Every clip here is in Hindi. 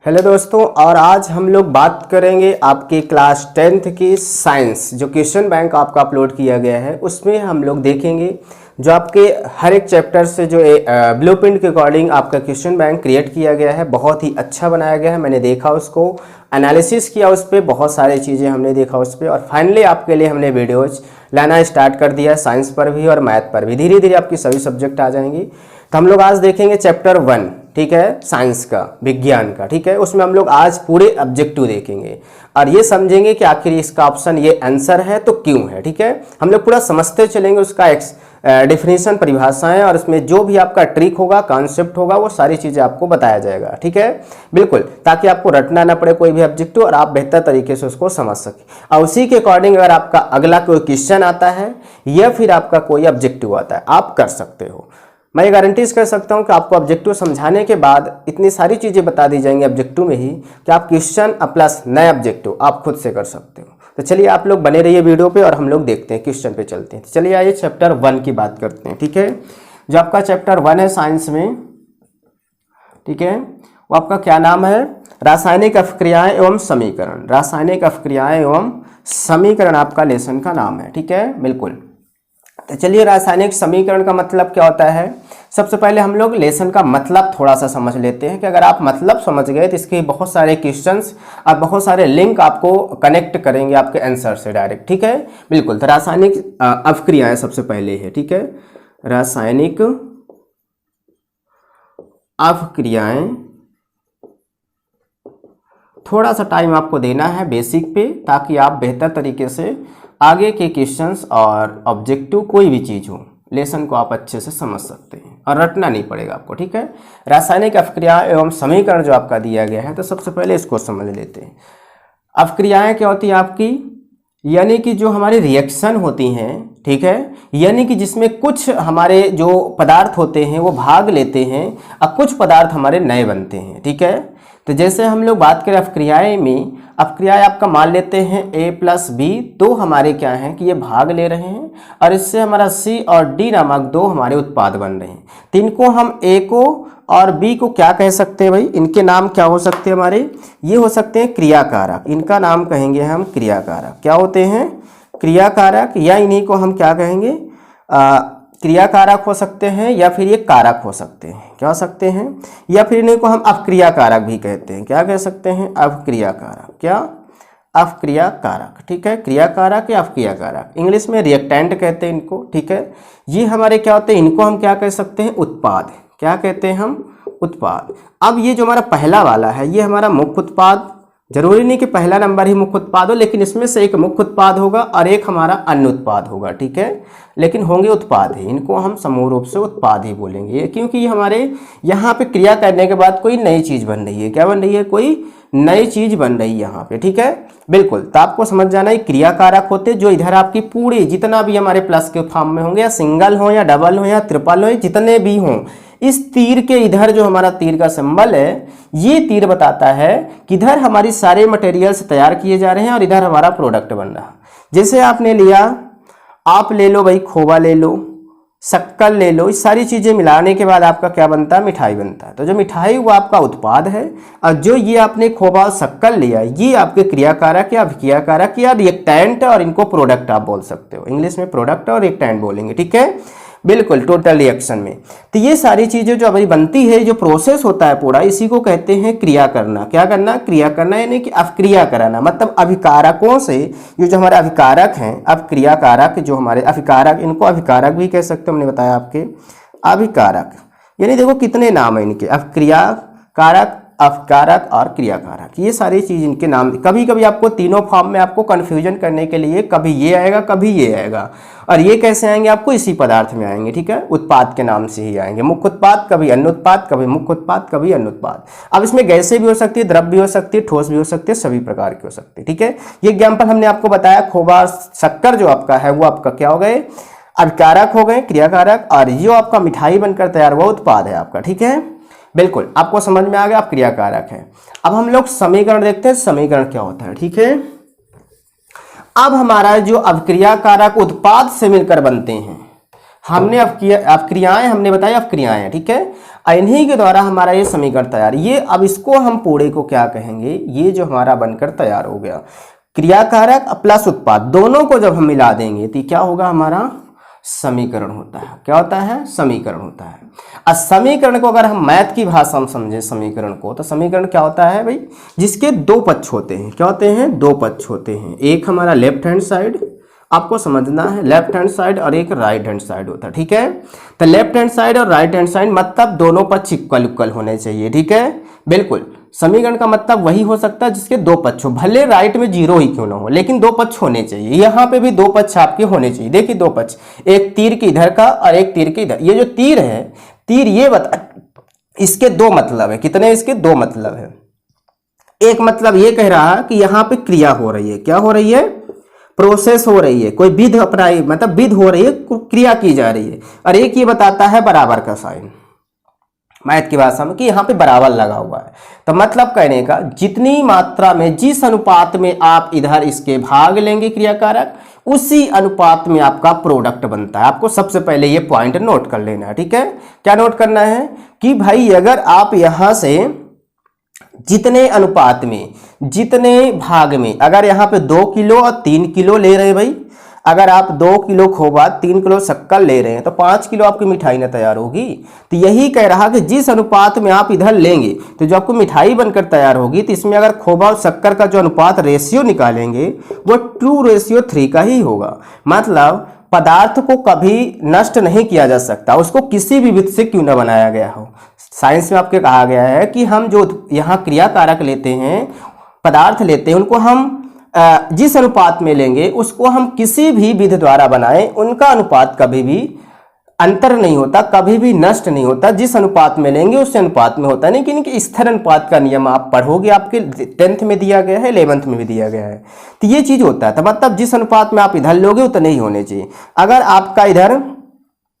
हेलो दोस्तों, और आज हम लोग बात करेंगे आपके क्लास 10th की साइंस जो क्वेश्चन बैंक आपका अपलोड किया गया है। उसमें हम लोग देखेंगे जो आपके हर एक चैप्टर से जो ब्लूप्रिंट के अकॉर्डिंग आपका क्वेश्चन बैंक क्रिएट किया गया है। बहुत ही अच्छा बनाया गया है। मैंने देखा उसको, एनालिसिस किया उस पर, बहुत सारी चीज़ें हमने देखा उस पर, और फाइनली आपके लिए हमने वीडियोज लाना स्टार्ट कर दिया है, साइंस पर भी और मैथ पर भी। धीरे धीरे आपकी सभी सब्जेक्ट आ जाएंगी। तो हम लोग आज देखेंगे चैप्टर 1, ठीक है, साइंस का, विज्ञान का, ठीक है। उसमें हम लोग आज पूरे ऑब्जेक्टिव देखेंगे और ये समझेंगे कि आखिर इसका ऑप्शन ये आंसर है तो क्यों है, ठीक है। हम लोग पूरा समझते चलेंगे उसका डेफिनेशन, परिभाषाएं, और उसमें जो भी आपका ट्रिक होगा, कॉन्सेप्ट होगा, वो सारी चीज़ें आपको बताया जाएगा, ठीक है, बिल्कुल, ताकि आपको रटना ना पड़े कोई भी ऑब्जेक्टिव और आप बेहतर तरीके से उसको समझ सकें। और उसी के अकॉर्डिंग अगर आपका अगला कोई क्वेश्चन आता है या फिर आपका कोई ऑब्जेक्टिव आता है, आप कर सकते हो। मैं ये गारंटीज कर सकता हूँ कि आपको ऑब्जेक्टिव समझाने के बाद इतनी सारी चीज़ें बता दी जाएंगी ऑब्जेक्टिव में ही कि आप क्वेश्चन प्लस नए ऑब्जेक्टिव आप खुद से कर सकते हो। तो चलिए आप लोग बने रहिए वीडियो पे और हम लोग देखते हैं, क्वेश्चन पे चलते हैं। तो चलिए आइए चैप्टर 1 की बात करते हैं, ठीक है। जो आपका चैप्टर 1 है साइंस में, ठीक है, वो आपका क्या नाम है? रासायनिक अभिक्रियाएं एवं समीकरण। रासायनिक अभिक्रियाएं एवं समीकरण आपका लेसन का नाम है, ठीक है, बिल्कुल। तो चलिए, रासायनिक समीकरण का मतलब क्या होता है? सबसे पहले हम लोग लेसन का मतलब थोड़ा सा समझ लेते हैं कि अगर आप मतलब समझ गए तो इसके बहुत सारे क्वेश्चंस और बहुत सारे लिंक आपको कनेक्ट करेंगे आपके आंसर से डायरेक्ट, ठीक है, बिल्कुल। तो रासायनिक अभिक्रियाएं सबसे पहले है, ठीक है, रासायनिक अभिक्रियाएं। थोड़ा सा टाइम आपको देना है बेसिक पे ताकि आप बेहतर तरीके से आगे के क्वेश्चंस और ऑब्जेक्टिव कोई भी चीज़ हो, लेसन को आप अच्छे से समझ सकते हैं और रटना नहीं पड़ेगा आपको, ठीक है। रासायनिक अभिक्रिया एवं समीकरण जो आपका दिया गया है, तो सबसे पहले इसको समझ लेते हैं। अभिक्रियाएं क्या होती हैं आपकी? यानी कि जो हमारी रिएक्शन होती हैं, ठीक है, यानी कि जिसमें कुछ हमारे जो पदार्थ होते हैं वो भाग लेते हैं और कुछ पदार्थ हमारे नए बनते हैं, ठीक है। तो जैसे हम लोग बात करें अभिक्रियाएं में, अभिक्रियाएं आपका मान लेते हैं A+B, तो हमारे क्या हैं कि ये भाग ले रहे हैं और इससे हमारा C और D नामक दो हमारे उत्पाद बन रहे हैं। तो इनको हम A को और B को क्या कह सकते हैं भाई? इनके नाम क्या हो सकते हैं हमारे? ये हो सकते हैं क्रियाकारक। इनका नाम कहेंगे हम क्रियाकारक। क्या होते हैं? क्रियाकारक, या इन्हीं को हम क्या कहेंगे? क्रियाकारक हो सकते हैं या फिर ये कारक हो सकते हैं। क्या हो सकते हैं? या फिर इन्हीं को हम अपक्रियाकारक भी कहते हैं। क्या कह सकते हैं? अपक्रियाकारक। क्या? अपक्रियाकारक, ठीक है, क्रियाकारक या अपक्रियाकारक। इंग्लिश में रिएक्टेंट कहते हैं इनको, ठीक है। ये हमारे क्या होते हैं? इनको हम क्या कह सकते हैं? उत्पाद। क्या कहते हैं हम? उत्पाद। अब ये जो हमारा पहला वाला है, ये हमारा मुख्य उत्पाद। जरूरी नहीं कि पहला नंबर ही मुख्य उत्पाद हो, लेकिन इसमें से एक मुख्य उत्पाद होगा और एक हमारा अन्य उत्पाद होगा, ठीक है, लेकिन होंगे उत्पाद ही। इनको हम समूह रूप से उत्पाद ही बोलेंगे, क्योंकि ये हमारे यहाँ पे क्रिया करने के बाद कोई नई चीज बन रही है। क्या बन रही है? कोई नई चीज बन रही है यहाँ पे, ठीक है, बिल्कुल। तो आपको समझ जाना है क्रियाकारक होते जो इधर आपकी पूरी जितना भी हमारे प्लस के फॉर्म में होंगे, या सिंगल हो या डबल हो या ट्रिपल हो, जितने भी हों, इस तीर के इधर जो हमारा तीर का सिंबल है, ये तीर बताता है कि इधर हमारी सारे मटेरियल्स तैयार किए जा रहे हैं और इधर हमारा प्रोडक्ट बन रहा। जैसे आपने लिया, आप ले लो भाई, खोवा ले लो, शक्कर ले लो, इस सारी चीजें मिलाने के बाद आपका क्या बनता है? मिठाई बनता है। तो जो मिठाई वो आपका उत्पाद है, और जो ये आपने खोवा और शक्कर लिया, ये आपके क्रियाकारक या अभिक्रियाकारक या रिएक्टेंट, और इनको प्रोडक्ट आप बोल सकते हो। इंग्लिश में प्रोडक्ट और रिएक्टेंट बोलेंगे, ठीक है, बिल्कुल, टोटल रिएक्शन में। तो ये सारी चीजें जो हमारी बनती है, जो प्रोसेस होता है पूरा, इसी को कहते हैं क्रिया करना। क्या करना? क्रिया करना, यानी कि अभिक्रिया कराना, मतलब अभिकारकों से। ये जो हमारे अभिकारक हैं, अभिक्रियाकारक जो हमारे अभिकारक, इनको अभिकारक भी कह सकते हैं, हमने बताया आपके अभिकारक। यानी देखो कितने नाम है इनके, अभिक्रियाकारक, अभिकारक और क्रियाकारक। ये सारी चीज इनके नाम। कभी कभी आपको तीनों फॉर्म में आपको कंफ्यूजन करने के लिए कभी ये आएगा कभी ये आएगा, और ये कैसे आएंगे? आपको इसी पदार्थ में आएंगे, ठीक है, उत्पाद के नाम से ही आएंगे। मुख्य उत्पाद, कभी अन्य उत्पाद, कभी मुख्य उत्पाद, कभी अन्य उत्पाद। अब इसमें गैसें भी हो सकती है, द्रव भी हो सकती है, ठोस भी हो सकती है, सभी प्रकार की हो सकती है, ठीक है। ये एग्जाम्पल हमने आपको बताया, खोवा शक्कर जो आपका है वो आपका क्या हो गए? अभिकारक हो गए, क्रियाकारक, और जो आपका मिठाई बनकर तैयार हुआ उत्पाद है आपका, ठीक है, बिल्कुल। आपको समझ में आ गया, आप क्रियाकारक है। अब हम लोग समीकरण देखते हैं, समीकरण क्या होता है, ठीक है। अब हमारा जो अभिक्रियाकारक उत्पाद से मिलकर बनते हैं, हमने अपक्रियाएं हमने बताई, अपक्रियाएं हैं, ठीक है। इन्हीं के द्वारा हमारा ये समीकरण तैयार, ये अब इसको हम पूरे को क्या कहेंगे, ये जो हमारा बनकर तैयार हो गया क्रियाकारक प्लस उत्पाद दोनों को जब हम मिला देंगे तो क्या होगा, हमारा समीकरण होता है। क्या होता है, समीकरण होता है। अब समीकरण को अगर हम मैथ की भाषा में समझे समीकरण को, तो समीकरण क्या होता है भाई, जिसके दो पक्ष होते हैं। क्या होते हैं, दो पक्ष होते हैं। एक हमारा लेफ्ट हैंड साइड, आपको समझना है, लेफ्ट हैंड साइड और एक राइट हैंड साइड होता है, ठीक है। तो लेफ्ट हैंड साइड और राइट हैंड साइड मतलब दोनों पक्ष इक्वल इक्वल होने चाहिए, ठीक है। बिल्कुल, समीकरण का मतलब वही हो सकता है जिसके दो पक्ष हो, भले राइट में जीरो ही क्यों ना हो, लेकिन दो पक्ष होने चाहिए। यहाँ पे भी दो पक्ष आपके होने चाहिए। देखिए दो पक्ष, एक तीर के इधर का और एक तीर के इधर। ये जो तीर है, तीर ये बता, इसके दो मतलब है। कितने, इसके दो मतलब है। एक मतलब ये कह रहा है कि यहाँ पे क्रिया हो रही है। क्या हो रही है, प्रोसेस हो रही है, कोई विधि अपनाई, मतलब विधि हो रही है, क्रिया की जा रही है। और एक ये बताता है बराबर का साइन, मैथ की भाषा में, कि यहाँ पे बराबर लगा हुआ है। तो मतलब कहने का, जितनी मात्रा में, जिस अनुपात में आप इधर इसके भाग लेंगे क्रियाकारक, उसी अनुपात में आपका प्रोडक्ट बनता है। आपको सबसे पहले ये पॉइंट नोट कर लेना है, ठीक है। क्या नोट करना है कि भाई अगर आप यहाँ से जितने अनुपात में, जितने भाग में, अगर यहाँ पे 2 किलो और 3 किलो ले रहे हैं भाई, अगर आप 2 किलो खोवा 3 किलो शक्कर ले रहे हैं तो 5 किलो आपकी मिठाई ना तैयार होगी। तो यही कह रहा कि जिस अनुपात में आप इधर लेंगे तो जो आपको मिठाई बनकर तैयार होगी, तो इसमें अगर खोवा और शक्कर का जो अनुपात रेशियो निकालेंगे वो 2:3 का ही होगा। मतलब पदार्थ को कभी नष्ट नहीं किया जा सकता, उसको किसी भी विधि से क्यों न बनाया गया हो। साइंस में आपके कहा गया है कि हम जो यहाँ क्रियाकारक लेते हैं, पदार्थ लेते हैं, उनको हम जिस अनुपात में लेंगे उसको हम किसी भी विधि द्वारा बनाएं, उनका अनुपात कभी भी अंतर नहीं होता, कभी भी नष्ट नहीं होता। जिस अनुपात में लेंगे उस अनुपात में होता नहीं। कि स्थिर अनुपात का नियम आप पढ़ोगे, आपके 10th में दिया गया है, 11th में भी दिया गया है। तो ये चीज होता है। तो मतलब जिस अनुपात में आप इधर लोगे उतने ही होने चाहिए। अगर आपका इधर,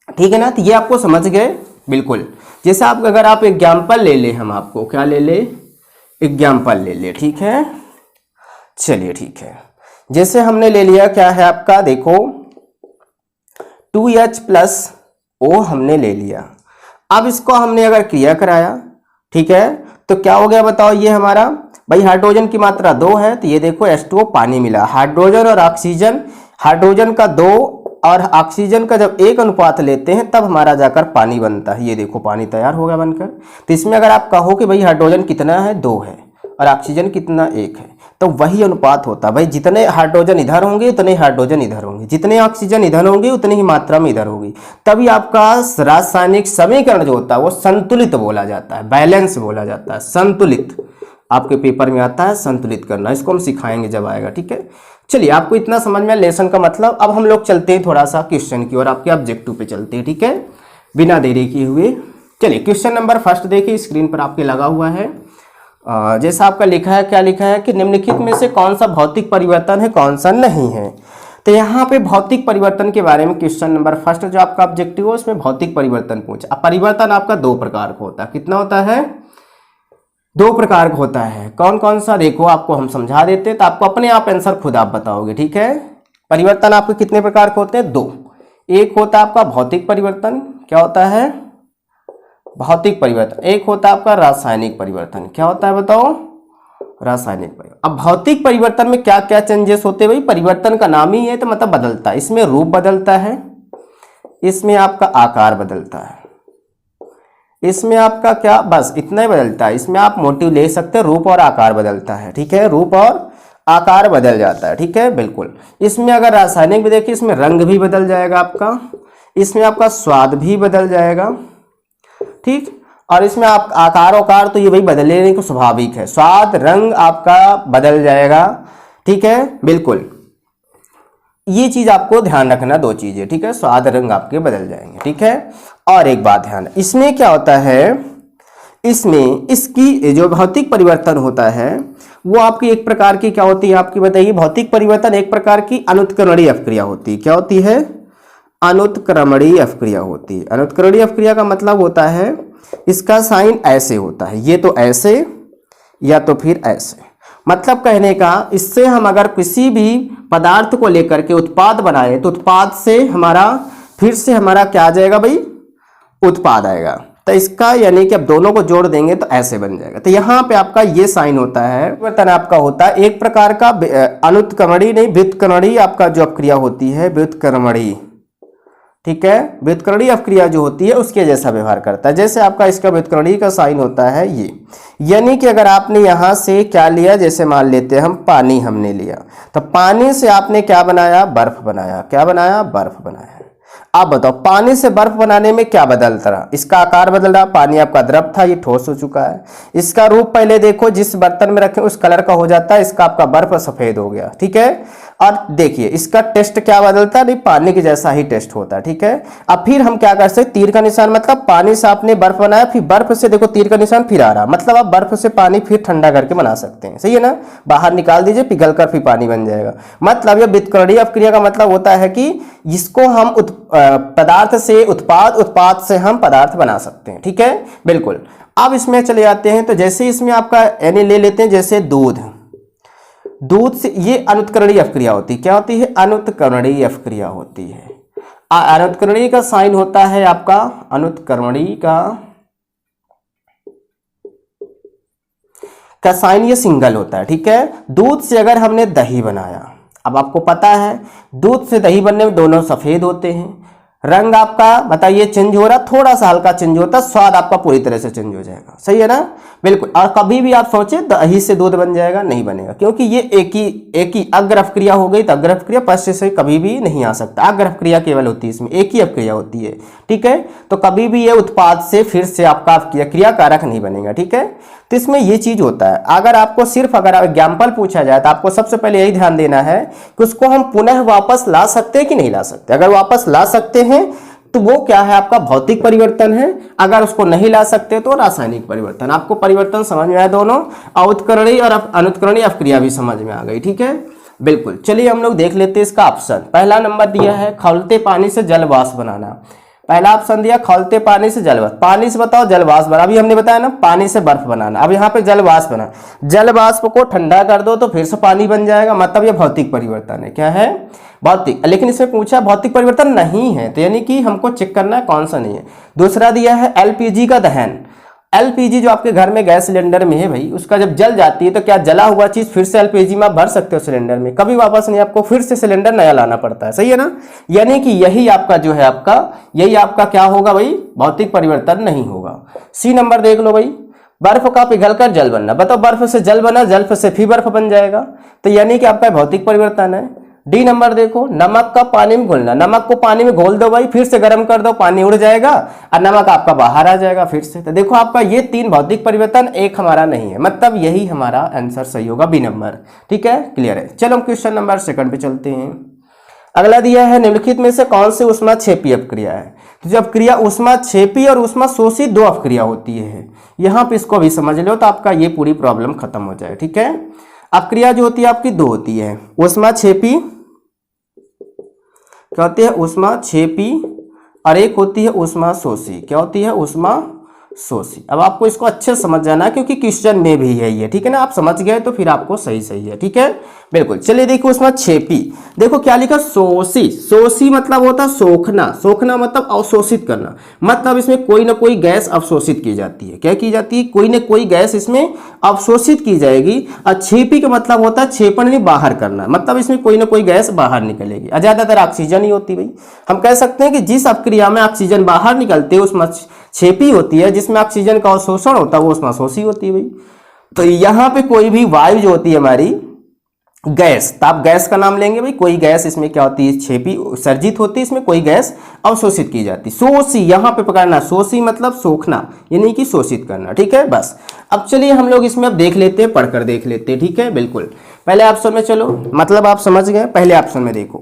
ठीक है ना, तो ये आपको समझ गए बिल्कुल। जैसे आप अगर आप एग्जाम्पल ले ले, हम आपको क्या ले ले, एग्जाम्पल ले ले, ठीक है। चलिए ठीक है, जैसे हमने ले लिया, क्या है आपका, देखो 2H + O हमने ले लिया। अब इसको हमने अगर क्रिया कराया, ठीक है, तो क्या हो गया बताओ। ये हमारा भाई हाइड्रोजन की मात्रा 2 है, तो ये देखो H2O पानी मिला। हाइड्रोजन और ऑक्सीजन, हाइड्रोजन का 2 और ऑक्सीजन का जब 1 अनुपात लेते हैं तब हमारा जाकर पानी बनता है। ये देखो पानी तैयार हो गया बनकर। तो इसमें अगर आप कहो कि भाई हाइड्रोजन कितना है, 2 है, और ऑक्सीजन कितना, 1 है, तो वही अनुपात होता है भाई। जितने हाइड्रोजन इधर होंगे उतने हाइड्रोजन इधर होंगे, जितने ऑक्सीजन इधर होंगे उतनी ही मात्रा में इधर होगी। तभी आपका रासायनिक समीकरण जो होता है वो संतुलित बोला जाता है, बैलेंस बोला जाता है। संतुलित आपके पेपर में आता है, संतुलित करना, इसको हम सिखाएंगे जब आएगा, ठीक है। चलिए, आपको इतना समझ में लेसन का मतलब। अब हम लोग चलते हैं थोड़ा सा क्वेश्चन की और आपके ऑब्जेक्टिव पे चलते हैं, ठीक है, बिना देरी किए हुए। चलिए, क्वेश्चन नंबर फर्स्ट देखिए, स्क्रीन पर आपके लगा हुआ है। जैसा आपका लिखा है, क्या लिखा है कि निम्नलिखित में से कौन सा भौतिक परिवर्तन है, कौन सा नहीं है। तो यहाँ पे भौतिक परिवर्तन के बारे में क्वेश्चन नंबर फर्स्ट जो आपका ऑब्जेक्टिव है उसमें भौतिक परिवर्तन पूछा। अब परिवर्तन आपका 2 प्रकार का होता है। कितना होता है, 2 प्रकार का होता है। कौन कौन सा, देखो आपको हम समझा देते हैं, तो आपको अपने आप आंसर खुद आप बताओगे, ठीक है। परिवर्तन आपके कितने प्रकार के होते हैं, 2। एक होता है आपका भौतिक परिवर्तन, क्या होता है, भौतिक परिवर्तन। एक होता है आपका रासायनिक परिवर्तन, क्या होता है बताओ, रासायनिक परिवर्तन। अब भौतिक परिवर्तन में क्या क्या चेंजेस होते हैं भाई, परिवर्तन का नाम ही है तो मतलब बदलता है। इसमें रूप बदलता है, इसमें आपका आकार बदलता है, इसमें आपका क्या, बस इतना ही बदलता है। इसमें आप मोटिव ले सकते हैं, रूप और आकार बदलता है, ठीक है, रूप और आकार बदल जाता है, ठीक है, बिल्कुल। इसमें अगर रासायनिक भी देखिए, इसमें रंग भी बदल जाएगा आपका, इसमें आपका स्वाद भी बदल जाएगा, ठीक। और इसमें आप आकार तो ये भाई बदलने को स्वाभाविक है, स्वाद रंग आपका बदल जाएगा, ठीक है, बिल्कुल। ये चीज आपको ध्यान रखना, 2 चीजें, ठीक है, स्वाद रंग आपके बदल जाएंगे, ठीक है। और एक बात ध्यान, इसमें क्या होता है, इसमें इसकी जो भौतिक परिवर्तन होता है वो आपकी एक प्रकार की क्या होती है, आपकी बताइए। भौतिक परिवर्तन एक प्रकार की अनुत्क्रमणीय अपक्रिया होती है। क्या होती है, अनुत्क्रमणीय अपक्रिया होती है। अनुत्क्रमणीय अपक्रिया का मतलब होता है इसका साइन ऐसे होता है, ये तो ऐसे या तो फिर ऐसे। मतलब कहने का, इससे हम अगर किसी भी पदार्थ को लेकर के उत्पाद बनाए तो उत्पाद से हमारा फिर से हमारा क्या आ जाएगा भाई, उत्पाद आएगा। तो इसका यानी कि अब दोनों को जोड़ देंगे तो ऐसे बन जाएगा। तो यहाँ पे आपका ये साइन होता है, परिवर्तन आपका होता है एक प्रकार का अनुत्क्रमणीय नहीं, व्युत्क्रमणीय आपका जो अपक्रिया होती है, व्युत्क्रमणीय, ठीक है, व्युत्क्रमणीय अपक्रिया जो होती है उसके जैसा व्यवहार करता है। जैसे आपका इसका व्युत्क्रमणीय का साइन होता है ये, यानी कि अगर आपने यहाँ से क्या लिया, जैसे मान लेते हैं हम पानी हमने लिया, तो पानी से आपने क्या बनाया, बर्फ बनाया। क्या बनाया, बर्फ बनाया। आप बताओ पानी से बर्फ बनाने में क्या बदलता रहा, इसका आकार बदल रहा, पानी आपका द्रव था, ये ठोस हो चुका है। इसका रूप पहले देखो, जिस बर्तन में रखें उस कलर का हो जाता है, इसका आपका बर्फ सफेद हो गया, ठीक है। और देखिए इसका टेस्ट क्या बदलता है, नहीं पानी के जैसा ही टेस्ट होता है, ठीक है। अब फिर हम क्या कर सकते, तीर का निशान, मतलब पानी से आपने बर्फ बनाया, फिर बर्फ से देखो तीर का निशान फिर आ रहा, मतलब आप बर्फ से पानी फिर ठंडा करके बना सकते हैं, सही है ना। बाहर निकाल दीजिए, पिघल कर फिर पानी बन जाएगा। मतलब ये व्युत्क्रमणीय अपक्रिया का मतलब होता है कि इसको हम पदार्थ से उत्पाद, उत्पाद से हम पदार्थ बना सकते हैं, ठीक है, बिल्कुल। अब इसमें चले जाते हैं, तो जैसे इसमें आपका यानी ले लेते हैं जैसे दूध, दूध से ये अनुत्करणीय अपक्रिया होती है। क्या होती है, अनुत्करणीय अपक्रिया होती है। अनुत्करणीय का साइन होता है आपका, अनुत्करणीय का साइन ये सिंगल होता है, ठीक है। दूध से अगर हमने दही बनाया, अब आपको पता है दूध से दही बनने में दोनों सफेद होते हैं, रंग आपका बताइए चेंज हो रहा, थोड़ा सा हल्का चेंज होता, स्वाद आपका पूरी तरह से चेंज हो जाएगा, सही है ना, बिल्कुल। और कभी भी आप सोचे दही से दूध बन जाएगा, नहीं बनेगा, क्योंकि ये एक ही अग्र अपक्रिया हो गई। तो अग्र अपक्रिया पश्च से कभी भी नहीं आ सकता, अग्र अपक्रिया केवल होती है, इसमें एक ही अपक्रिया होती है, ठीक है। तो कभी भी ये उत्पाद से फिर से आपका क्रिया कारक नहीं बनेगा, ठीक है। तो इसमें ये चीज होता है। अगर आपको सिर्फ अगर एग्जाम्पल पूछा जाए तो आपको सबसे पहले यही ध्यान देना है कि उसको हम पुनः वापस ला सकते हैं कि नहीं ला सकते। अगर वापस ला सकते हैं तो वो क्या है, आपका भौतिक परिवर्तन है। अगर उसको नहीं ला सकते तो रासायनिक परिवर्तन। आपको परिवर्तन समझ में आया दोनों, उत्करणीय और अनुत्करणीय अपक्रिया भी समझ में आ गई, ठीक है, बिल्कुल। चलिए हम लोग देख लेते हैं इसका ऑप्शन। पहला नंबर दिया है खौलते पानी से जल वाष्प बनाना। पहला ऑप्शन दिया खौलते पानी से जल वाष्प, पानी से बताओ जल वाष्प बना, अभी हमने बताया ना पानी से बर्फ बनाना। अब यहाँ पे जल वाष्प बना, जल वाष्प को ठंडा कर दो तो फिर से पानी बन जाएगा, मतलब ये भौतिक परिवर्तन है। क्या है, भौतिक। लेकिन इसमें पूछा भौतिक परिवर्तन नहीं है, तो यानी कि हमको चेक करना है कौन सा नहीं है। दूसरा दिया है एलपीजी का दहन। एलपीजी जो आपके घर में गैस सिलेंडर में है भाई, उसका जब जल जाती है तो क्या जला हुआ चीज फिर से एलपीजी में आप भर सकते हो सिलेंडर में, कभी वापस नहीं, आपको फिर से सिलेंडर नया लाना पड़ता है, सही है ना। यानी कि यही आपका जो है आपका, यही आपका क्या होगा भाई, भौतिक परिवर्तन नहीं होगा। सी नंबर देख लो भाई, बर्फ का पिघलकर जल बनना। बताओ बर्फ से जल बना, जल से फिर बर्फ बन जाएगा, तो यानी कि आपका भौतिक परिवर्तन है। डी नंबर देखो, नमक का पानी में घोलना। नमक को पानी में घोल दो भाई, फिर से गर्म कर दो, पानी उड़ जाएगा और नमक आपका बाहर आ जाएगा फिर से। तो देखो आपका ये तीन भौतिक परिवर्तन, एक हमारा नहीं है, मतलब यही हमारा आंसर सही होगा, बी नंबर, ठीक है, क्लियर है। चलो हम क्वेश्चन नंबर 2 पे चलते हैं। अगला दिया है निम्नलिखित में से कौन सी ऊष्माक्षेपी अपक्रिया है। तो जब क्रिया ऊष्माक्षेपी और ऊष्माशोषी दो अपक्रिया होती है, यहाँ पे इसको भी समझ लो तो आपका ये पूरी प्रॉब्लम खत्म हो जाए, ठीक है। अपक्रिया जो होती है आपकी दो होती है, ऊष्माक्षेपी, क्या होती है, ऊष्माक्षेपी, और एक होती है ऊष्माशोषी। क्या होती है, ऊष्माशोषी। अब आपको इसको अच्छे से समझ जाना क्योंकि क्वेश्चन में भी है ये, ठीक है ना। आप समझ गए तो फिर आपको सही है, ठीक है, बिल्कुल। चलिए देखो ऊष्माक्षेपी, देखो क्या लिखा, शोषी। शोषी मतलब होता है सोखना, सोखना मतलब अवशोषित करना, मतलब इसमें कोई ना कोई गैस अवशोषित की जाती है। क्या की जाती है, कोई ना कोई गैस इसमें अवशोषित की जाएगी। और छेपी का मतलब होता है छेपण यानी बाहर करना, मतलब इसमें कोई ना कोई गैस बाहर निकलेगी। और ज्यादातर ऑक्सीजन ही होती है भाई। हम कह सकते हैं कि जिस अपक्रिया में ऑक्सीजन बाहर निकलते है उसमें छेपी होती है, जिसमें ऑक्सीजन का अवशोषण होता है वो ऊष्माशोषी होती है भाई। तो यहाँ पे कोई भी वायु जो होती है हमारी गैस, तो आप गैस का नाम लेंगे भाई, कोई गैस इसमें क्या होती है, छेपी सर्जित होती है, इसमें कोई गैस अवशोषित की जाती है। शोषी यहाँ पे पकड़ना, शोषी मतलब सोखना यानी कि शोषित करना, ठीक है, बस। अब चलिए हम लोग इसमें अब देख लेते हैं, पढ़कर देख लेते हैं, ठीक है, बिल्कुल। पहले ऑप्शन में चलो, मतलब आप समझ गए। पहले ऑप्शन में देखो,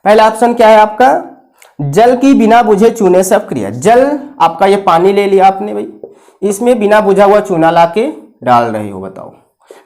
पहला ऑप्शन क्या है आपका, जल की बिना बुझे चूने से अपक्रिया। जल आपका ये पानी ले लिया आपने भाई, इसमें बिना बुझा हुआ चूना लाके डाल रहे हो, बताओ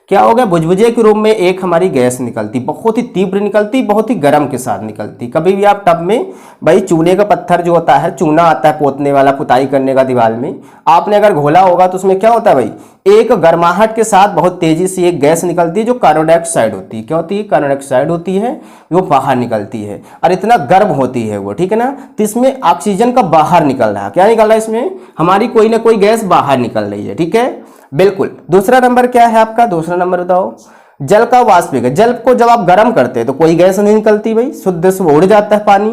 क्या हो गया, बुझबुझे के रूप में एक हमारी गैस निकलती, बहुत ही तीव्र निकलती, बहुत ही गर्म के साथ निकलती। कभी भी आप टब में भाई चूने का पत्थर जो होता है, चूना आता है पोतने वाला, पुताई करने का दीवार में, आपने अगर घोला होगा तो उसमें क्या होता है भाई, एक गर्माहट के साथ बहुत तेजी से एक गैस निकलती है जो कार्बन डाइऑक्साइड होती है। क्या होती है, कार्बन डाइऑक्साइड होती है, वो बाहर निकलती है और इतना गर्म होती है वो, ठीक है ना। तो इसमें ऑक्सीजन का बाहर निकल रहा है, क्या निकल रहा है इसमें, हमारी कोई ना कोई गैस बाहर निकल रही है, ठीक है, बिल्कुल। दूसरा नंबर क्या है आपका, दूसरा नंबर बताओ, जल का वाष्पीकरण। जल को जब आप गर्म करते हैं तो कोई गैस नहीं निकलती भाई, शुद्ध से उड़ जाता है पानी।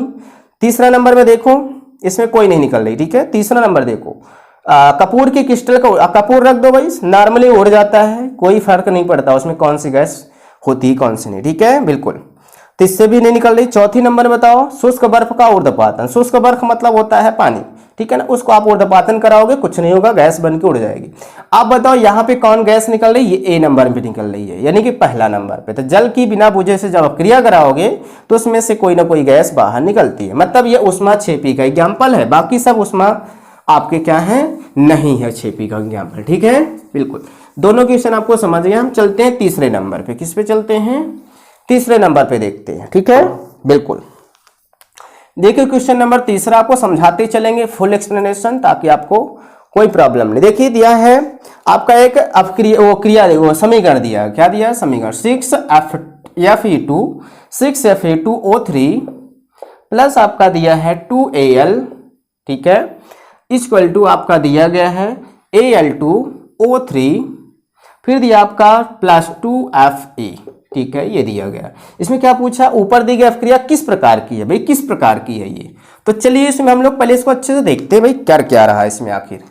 तीसरा नंबर में देखो, इसमें कोई नहीं निकल रही, ठीक है। तीसरा नंबर देखो, कपूर की क्रिस्टल का कपूर रख दो भाई, नॉर्मली उड़ जाता है, कोई फर्क नहीं पड़ता उसमें कौन सी गैस होती है कौन सी नहीं, ठीक है, बिल्कुल। तो इससे भी नहीं निकल रही। चौथी नंबर बताओ, शुष्क बर्फ का ऊर्ध्वपातन। शुष्क बर्फ मतलब होता है पानी, ठीक है ना, उसको आप ऊर्ध्वपातन कराओगे, कुछ नहीं होगा, गैस बन के उड़ जाएगी। आप बताओ यहाँ पे कौन गैस निकल रही है, ये ए नंबर पे निकल रही है, यानी कि पहला नंबर पे। तो जल की बिना बुझे से जब आप क्रिया कराओगे तो उसमें से कोई ना कोई गैस बाहर निकलती है, मतलब ये ऊष्माक्षेपी का एग्जाम्पल है। बाकी सब ऊष्मा आपके क्या है, नहीं है क्षेपी का एग्जाम्पल, ठीक है, बिल्कुल। दोनों क्वेश्चन आपको समझ गए। हम चलते हैं तीसरे नंबर पे। किस पे चलते हैं, तीसरे नंबर पे देखते हैं, ठीक है, बिल्कुल। देखिए क्वेश्चन नंबर तीसरा आपको समझाते चलेंगे फुल एक्सप्लेनेशन, ताकि आपको कोई प्रॉब्लम नहीं। देखिए दिया है आपका एक वो समीकरण दिया है, क्या दिया है समीकरण, 6Fe2O3 प्लस आपका दिया है 2Al, ठीक है, इक्वल टू आपका दिया गया है Al2O3, फिर दिया आपका प्लस 2Fe, ठीक है, ये दिया गया। इसमें क्या पूछा, ऊपर दी गई अभिक्रिया किस प्रकार की है भाई, किस प्रकार की है ये। तो चलिए इसमें हम लोग पहले इसको अच्छे से देखते हैं भाई क्या क्या रहा है इसमें आखिर।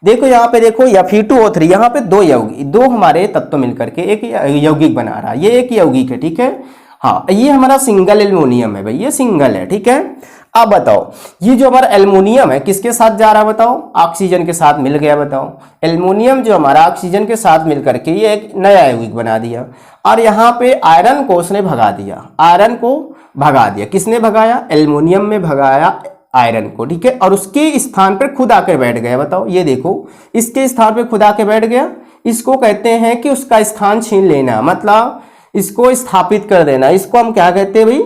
देखो यहाँ पे देखो Fe2O3, यहाँ पे दो हमारे तत्व मिलकर के एक यौगिक बना रहा है, ये एक यौगिक है, ठीक है। हाँ, ये हमारा सिंगल एल्युमिनियम है भाई, ये सिंगल है, ठीक है। अब बताओ ये जो हमारा एल्युमिनियम है किसके साथ जा रहा है, बताओ, ऑक्सीजन के साथ मिल गया। बताओ एल्युमिनियम जो हमारा ऑक्सीजन के साथ मिलकर के ये एक नया यौगिक बना दिया, और यहाँ पे आयरन को उसने भगा दिया, आयरन को भगा दिया। किसने भगाया, एल्युमिनियम में भगाया आयरन को, ठीक है, और उसके स्थान पर खुद आकर बैठ गया। बताओ ये देखो, इसके स्थान पर खुद आकर बैठ गया, इसको कहते हैं कि उसका स्थान छीन लेना, मतलब इसको स्थापित कर देना। इसको हम क्या कहते हैं भाई,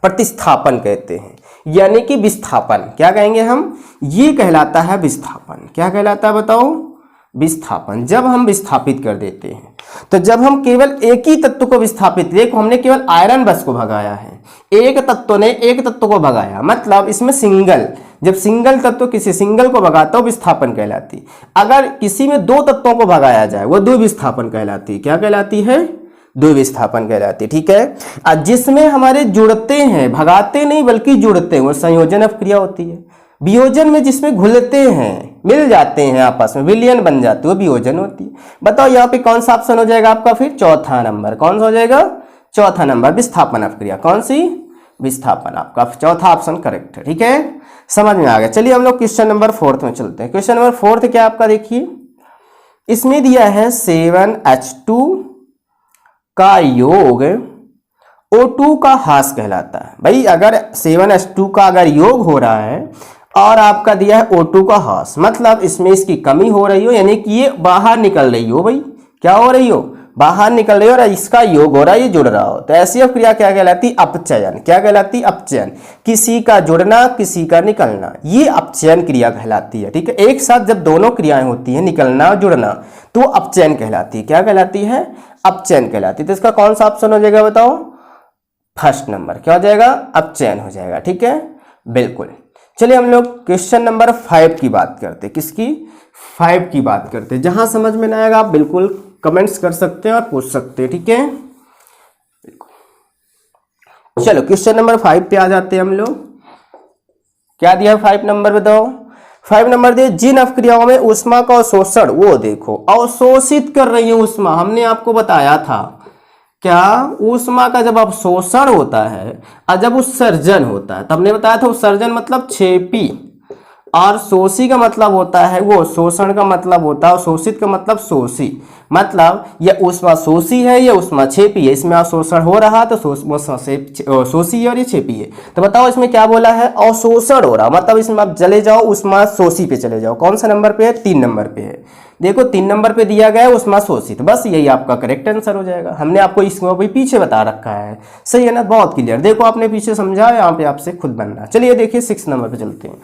प्रतिस्थापन कहते हैं, यानी कि विस्थापन। क्या कहेंगे हम, ये कहलाता है विस्थापन। क्या कहलाता है बताओ, विस्थापन। जब हम विस्थापित कर देते हैं, तो जब हम केवल एक ही तत्व को विस्थापित, देखो हमने केवल आयरन बस को भगाया है, एक तत्व ने एक तत्व को भगाया, मतलब इसमें सिंगल, जब सिंगल तत्व किसी सिंगल को भगाता हो विस्थापन कहलाती। अगर किसी में दो तत्वों को भगाया जाए वो द्विविस्थापन कहलाती। क्या कहलाती है, द्विविस्थापन कहलाती, ठीक है। जिसमें हमारे जुड़ते हैं, भगाते नहीं बल्कि जुड़ते हैं, वो संयोजन अभिक्रिया होती है। वियोजन में जिसमें घुलते हैं, मिल जाते हैं आपस में, विलयन बन जाते हैं, वो वियोजन होती है। बताओ यहाँ पे कौन सा ऑप्शन हो जाएगा आपका, फिर चौथा नंबर। कौन सा हो जाएगा, चौथा नंबर, विस्थापन अभिक्रिया। कौन सी, विस्थापन, आपका चौथा ऑप्शन करेक्ट है, ठीक है, समझ में आ गया। चलिए हम लोग क्वेश्चन नंबर 4 में चलते हैं। क्वेश्चन नंबर 4 क्या आपका, देखिए इसमें दिया है 7H2 का योग O2 का ह्रास कहलाता है। भाई अगर 7H2 का अगर योग हो रहा है और आपका दिया है O2 का ह्रास, मतलब इसमें इसकी कमी हो रही हो, यानी कि ये बाहर निकल रही हो। भाई क्या हो रही हो, बाहर निकल रही हो, और इसका योग हो रहा है, ये जुड़ रहा हो, तो ऐसी अभिक्रिया क्या कहलाती, अपचयन। क्या कहलाती, अपचयन। किसी का जुड़ना किसी का निकलना, ये अपचयन क्रिया कहलाती है, ठीक है। एक साथ जब दोनों क्रियाएं होती हैं, निकलना और जुड़ना, तो अपचयन कहलाती है। क्या कहलाती है, अपचयन कहलाती है। तो इसका कौन सा ऑप्शन हो जाएगा बताओ, फर्स्ट नंबर। क्या हो जाएगा, अपचयन हो जाएगा, ठीक है, बिल्कुल। चलिए हम लोग क्वेश्चन नंबर 5 की बात करते हैं। किसकी, 5 की बात करते हैं। जहां समझ में ना आएगा आप बिल्कुल कमेंट्स कर सकते हैं और पूछ सकते हैं, ठीक है, बिल्कुल। चलो क्वेश्चन नंबर 5 पे आ जाते हैं हम लोग। क्या दिया है 5 नंबर बताओ, 5 नंबर दिए, जिन अभिक्रियाओं में ऊष्मा का अवशोषण, वो देखो अवशोषित कर रही है ऊष्मा। हमने आपको बताया था क्या, ऊष्मा का जब अवशोषण होता है और जब उत्सर्जन होता है, तब हमने बताया था उत्सर्जन मतलब क्षेपी और शोषी का मतलब होता है वो, शोषण का मतलब होता है, शोषित का मतलब शोषी, मतलब ये ऊष्मा शोषी है, ये ऊष्मा छेपी है, इसमें अवशोषण हो रहा तो शोषी है और ये छेपी है। तो बताओ इसमें क्या बोला है, अवशोषण हो रहा, मतलब इसमें आप चले जाओ ऊष्मा शोषी पे चले जाओ। कौन सा नंबर पे है, 3 नंबर पे है। देखो 3 नंबर पे दिया गया है ऊष्मा शोषित, बस यही आपका करेक्ट आंसर हो जाएगा। हमने आपको इसको भी पीछे बता रखा है, सही है ना, बहुत क्लियर। देखो आपने पीछे समझा, यहाँ पे आपसे खुद बनना। चलिए देखिए 6 नंबर पे चलते हैं।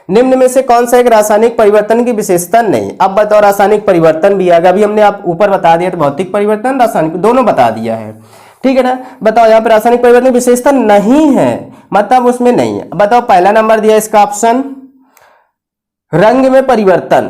निम्न में से कौन सा एक रासायनिक परिवर्तन की विशेषता नहीं। अब बताओ रासायनिक परिवर्तन भी आएगा, अभी हमने आप ऊपर बता दिया, तो भौतिक परिवर्तन रासायनिक दोनों बता दिया है, ठीक है ना। बताओ यहाँ पे रासायनिक परिवर्तन की विशेषता नहीं है, मतलब उसमें नहीं है। बताओ पहला नंबर दिया इसका ऑप्शन रंग में परिवर्तन।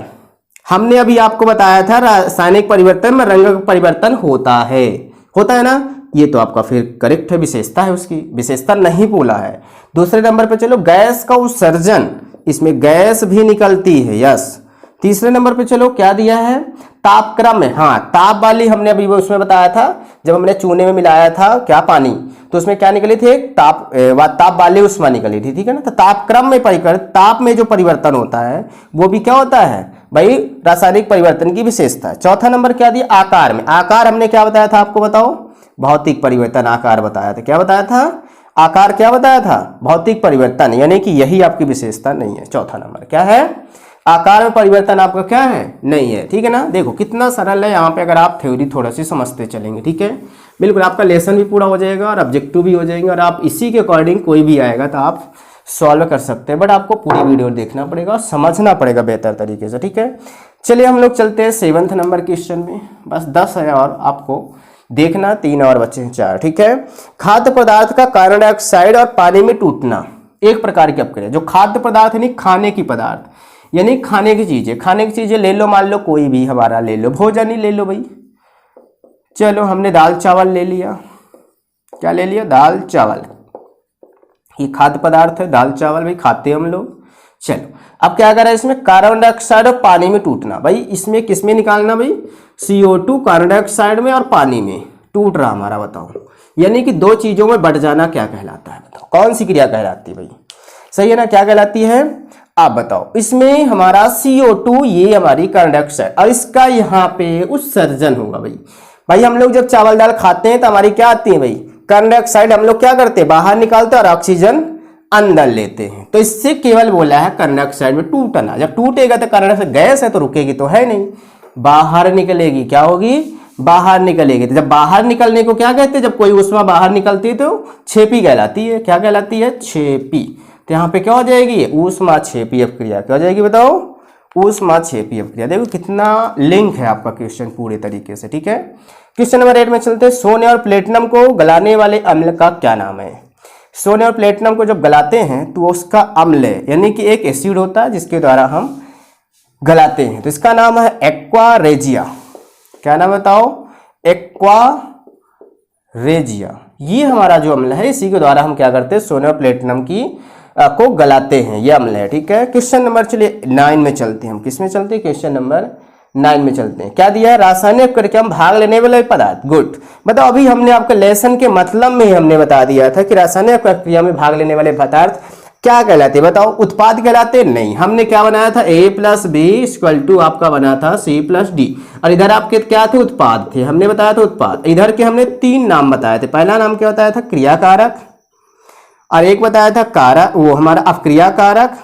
हमने अभी आपको बताया था रासायनिक परिवर्तन में रंग का परिवर्तन होता है ना, ये तो आपका फिर करेक्ट है, विशेषता है उसकी, विशेषता नहीं बोला है। दूसरे नंबर पे चलो गैस का उत्सर्जन, इसमें गैस भी निकलती है, यस। तीसरे नंबर पे चलो क्या दिया है, तापक्रम में, हाँ ताप वाली हमने अभी वो उसमें बताया था, जब हमने चूने में मिलाया था क्या पानी, तो उसमें क्या निकली थी, एक ताप वाली उष्मा निकली थी, ठीक है ना। तो तापक्रम में ताप में जो परिवर्तन होता है वो भी क्या होता है भाई, रासायनिक परिवर्तन की विशेषता। चौथा नंबर क्या दिया, आकार में। आकार हमने क्या बताया था आपको, बताओ, भौतिक परिवर्तन आकार बताया था। क्या बताया था, आकार क्या बताया था, भौतिक परिवर्तन, यानी कि यही आपकी विशेषता नहीं है। चौथा नंबर क्या है, आकार में परिवर्तन आपका क्या है, नहीं है, ठीक है ना। देखो कितना सरल है, यहाँ पे अगर आप थ्योरी थोड़ा सी समझते चलेंगे, ठीक है, बिल्कुल आपका लेसन भी पूरा हो जाएगा और ऑब्जेक्टिव भी हो जाएंगे, और आप इसी के अकॉर्डिंग कोई भी आएगा तो आप सॉल्व कर सकते हैं। बट आपको पूरी वीडियो देखना पड़ेगा और समझना पड़ेगा बेहतर तरीके से, ठीक है। चलिए हम लोग चलते हैं 7th नंबर क्वेश्चन में, बस 10 है और आपको देखना, 3 और बच्चे हैं 4, ठीक है। खाद्य पदार्थ का कार्बन डाइऑक्साइड और पानी में टूटना एक प्रकार की अपक्रिया। जो खाद्य पदार्थ यानी खाने की पदार्थ, यानी खाने की चीजें ले लो, मान लो कोई भी हमारा ले लो, भोजन ही ले लो भाई। चलो हमने दाल चावल ले लिया, क्या ले लिया, दाल चावल, ये खाद्य पदार्थ है, दाल चावल भाई खाते हैं हम लोग। चलो अब क्या कर रहा है इसमें, कार्बन डाइऑक्साइड और पानी में टूटना। भाई इसमें किस में निकालना भाई, CO2 कार्बन डाइऑक्साइड में और पानी में टूट रहा हमारा, बताओ, यानी कि दो चीजों में बढ़ जाना क्या कहलाता है, बताओ कौन सी क्रिया कहलाती है भाई, सही है ना, क्या कहलाती है, आप बताओ। इसमें हमारा CO2 ये हमारी कार्बन डाइऑक्साइड, और इसका यहाँ पे उत्सर्जन होगा भाई हम लोग जब चावल दाल खाते हैं तो हमारी क्या आती है भाई, कार्बन डाइऑक्साइड हम लोग क्या करते हैं, बाहर निकालते हैं और ऑक्सीजन अंदर लेते हैं। तो इससे केवल बोला है कार्बन डाइऑक्साइड में टूटना। जब टूटेगा तो कार्बन डाइऑक्साइड गैस है तो रुकेगी तो है नहीं, बाहर निकलेगी, क्या होगी, बाहर निकलेगी। तो जब बाहर निकलने को क्या कहते हैं, जब कोई ऊष्मा बाहर निकलती है तो छेपी कहलाती है। क्या कहलाती है, छेपी। तो यहाँ पे क्या हो जाएगी, ऊष्मा छेपी अपक्रिया, क्या हो जाएगी बताओ, ऊष्मा छेपी अपक्रिया। देखो कितना लिंक है आपका क्वेश्चन पूरे तरीके से, ठीक है। क्वेश्चन नंबर 8 में चलते हैं। सोने और प्लेटिनम को गलाने वाले अम्ल का क्या नाम है। सोने और प्लेटिनम को जब गलाते हैं तो उसका अम्ल है, यानी कि एक एसिड होता है जिसके द्वारा हम गलाते हैं, तो इसका नाम है एक्वा रेजिया। क्या नाम बताओ, एक्वा रेजिया। ये हमारा जो अम्ल है इसी के द्वारा हम क्या करते हैं, सोने और प्लेटिनम की को गलाते हैं, ये अम्ल है, ठीक है। क्वेश्चन नंबर चलिए 9 में चलते हैं, हम किस में चलते हैं, क्वेश्चन नंबर 9 में चलते हैं। क्या दिया है, रासायनिक प्रक्रिया में भाग लेने वाले पदार्थ। गुड, बताओ अभी हमने आपके लेसन के मतलब में ही हमने बता दिया था कि रासायनिक प्रक्रिया में भाग लेने वाले पदार्थ क्या कहलाते, बताओ, उत्पाद कहलाते नहीं। हमने क्या बनाया था, A+B आपका बना था C+D, और इधर आपके क्या थे, उत्पाद थे, हमने बताया था उत्पाद। इधर के हमने 3 नाम बताए थे। पहला नाम क्या बताया था, क्रियाकारक, और एक बताया था कारक, वो हमारा अपक्रिया कारक,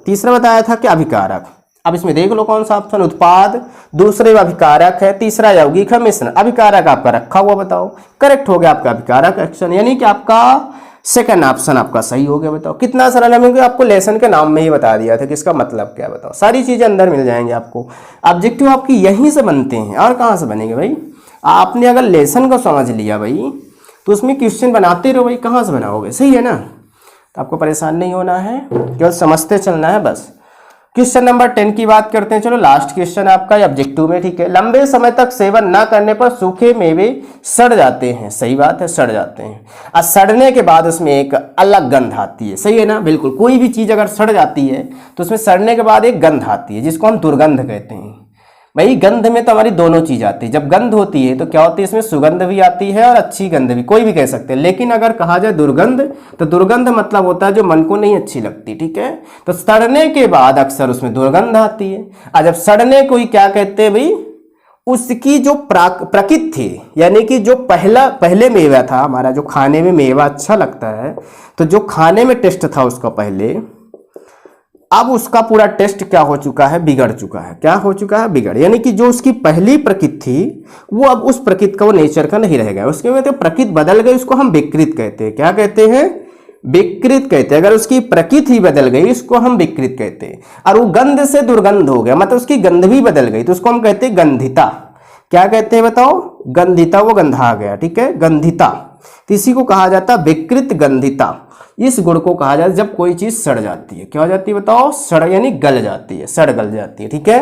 तीसरा बताया था कि अभिकारक। अब इसमें देख लो कौन सा ऑप्शन, उत्पाद, दूसरे अभिकारक है, तीसरा यौगिक है, मिश्रण। अभिकारक आपका रखा हुआ, बताओ करेक्ट हो गया आपका अभिकारक एक्शन, यानी कि आपका सेकंड ऑप्शन आपका सही हो गया। बताओ कितना सरल है, आपको लेसन के नाम में ही बता दिया था कि इसका मतलब क्या, बताओ सारी चीजें अंदर मिल जाएंगे आपको। ऑब्जेक्टिव आपकी यहीं से बनते हैं, और कहाँ से बनेंगे भाई, आपने अगर लेसन को समझ लिया भाई तो उसमें क्वेश्चन बनाते रहो भाई, कहाँ से बनाओगे, सही है ना। तो आपको परेशान नहीं होना है, केवल समझते चलना है बस। क्वेश्चन नंबर 10 की बात करते हैं, चलो लास्ट क्वेश्चन आपका ऑब्जेक्टिव में, ठीक है। लंबे समय तक सेवन न करने पर सूखे मेवे सड़ जाते हैं, सही बात है, सड़ जाते हैं, और सड़ने के बाद उसमें एक अलग गंध आती है, सही है ना, बिल्कुल। कोई भी चीज अगर सड़ जाती है तो उसमें सड़ने के बाद एक गंध आती है जिसको हम दुर्गंध कहते हैं। भाई गंध में तो हमारी दोनों चीज आती है। जब गंध होती है तो क्या होती है, इसमें सुगंध भी आती है और अच्छी गंध भी, कोई भी कह सकते हैं। लेकिन अगर कहा जाए दुर्गंध, तो दुर्गंध मतलब होता है जो मन को नहीं अच्छी लगती, ठीक है। तो सड़ने के बाद अक्सर उसमें दुर्गंध आती है। और जब सड़ने को ही क्या कहते हैं भाई, उसकी जो प्रकृति थी, यानी कि जो पहले मेवा था हमारा, जो खाने में मेवा अच्छा लगता है, तो जो खाने में टेस्ट था उसका पहले, अब उसका पूरा टेस्ट क्या हो चुका है, बिगड़ चुका है। क्या हो चुका है, बिगड़, यानी कि जो उसकी पहली प्रकृति थी वो अब उस प्रकृति का, वो नेचर का नहीं रह गया। उसके में तो प्रकृति बदल गई, उसको हम विकृत कहते हैं। क्या कहते हैं, विकृत कहते हैं। अगर उसकी प्रकृति ही बदल गई इसको हम विकृत कहते हैं। और वो गंध से दुर्गंध हो गया, मतलब उसकी गंध भी बदल गई, तो उसको हम कहते हैं गंधिता। क्या कहते हैं बताओ, गंधिता, वो गंधा आ गया, ठीक है, गंधिता। तो इसी को कहा जाता है विकृत गंधिता। इस गुण को कहा जाता है जब कोई चीज सड़ जाती है। क्या हो जाती है बताओ, सड़ यानी गल जाती है, सड़ गल जाती है, ठीक है।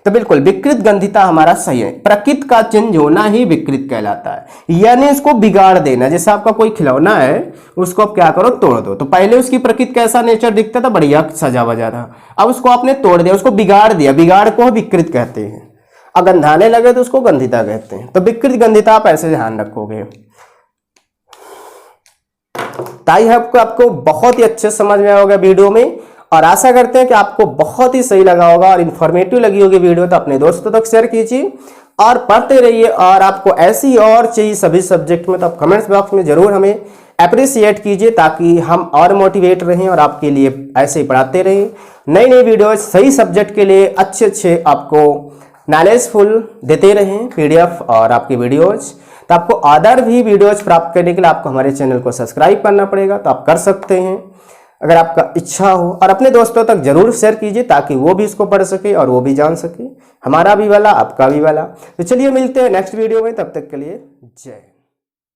तो बिल्कुल विकृत गंधिता हमारा सही है। प्रकृति का चेंज होना ही विकृत कहलाता है, यानी उसको बिगाड़ देना। जैसे आपका कोई खिलौना है, उसको आप क्या करो, तोड़ दो। तो पहले उसकी प्रकृति कैसा नेचर दिखता था, बढ़िया सजा वजा था, अब उसको आपने तोड़ दिया, उसको बिगाड़ दिया, बिगाड़ को विकृत कहते हैं। और गंधाने लगे तो उसको गंधिता कहते हैं। तो विकृत गंधिता आप ऐसे ध्यान रखोगे। ताई आपको बहुत ही अच्छे समझ में आएगा वीडियो में, और आशा करते हैं कि आपको बहुत ही सही लगा होगा और इन्फॉर्मेटिव लगी होगी वीडियो। तो अपने दोस्तों तक शेयर कीजिए और पढ़ते रहिए। और आपको ऐसी और चाहिए सभी सब्जेक्ट में, तो आप कमेंट्स बॉक्स में जरूर हमें अप्रिसिएट कीजिए, ताकि हम और मोटिवेट रहें और आपके लिए ऐसे ही पढ़ाते रहें। नई नई वीडियो सही सब्जेक्ट के लिए अच्छे आपको नॉलेजफुल देते रहें PDF और आपके वीडियोज। तो आपको अदर भी वीडियोज प्राप्त करने के लिए आपको हमारे चैनल को सब्सक्राइब करना पड़ेगा, तो आप कर सकते हैं अगर आपका इच्छा हो। और अपने दोस्तों तक जरूर शेयर कीजिए, ताकि वो भी इसको पढ़ सके और वो भी जान सके, हमारा भी वाला आपका भी वाला। तो चलिए मिलते हैं नेक्स्ट वीडियो में, तब तक के लिए जय।